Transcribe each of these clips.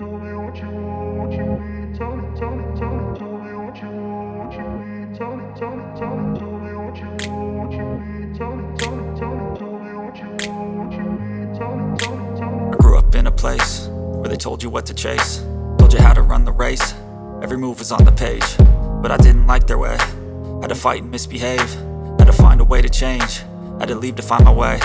Tell me what you want, what you need. Tell me, tell me, tell me. Tell me what you want, what you need. Tell me, tell me, tell me. Tell me what you want, what you need. Tell me, tell me, tell me. Tell me what you want, what you need. Tell me, tell me, tell me. I grew up in a place where they told you what to chase, told you how to run the race. Every move was on the page, but I didn't like their way. Had to fight and misbehave, had to find a way to change, had to leave to find my way.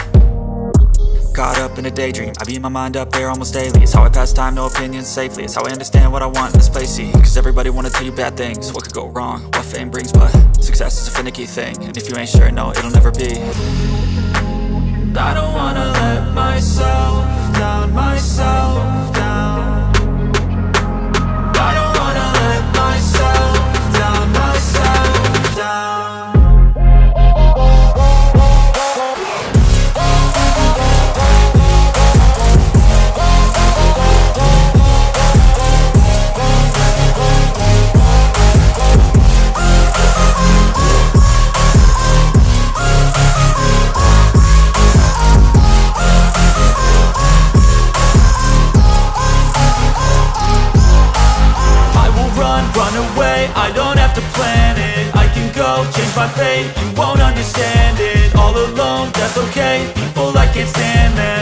Caught up in a daydream, I beat my mind up there almost daily. It's how I pass time, no opinions safely. It's how I understand what I want in this place, see. Cause everybody wanna tell you bad things, what could go wrong, what fame brings. But success is a finicky thing, and if you ain't sure, no, it'll never be. And I don't wanna let myself down, myself down. And I don't wanna let myself down, myself down. Run away, I don't have to plan it. I can go, change my fate, you won't understand it. All alone, that's okay, people I can't stand them.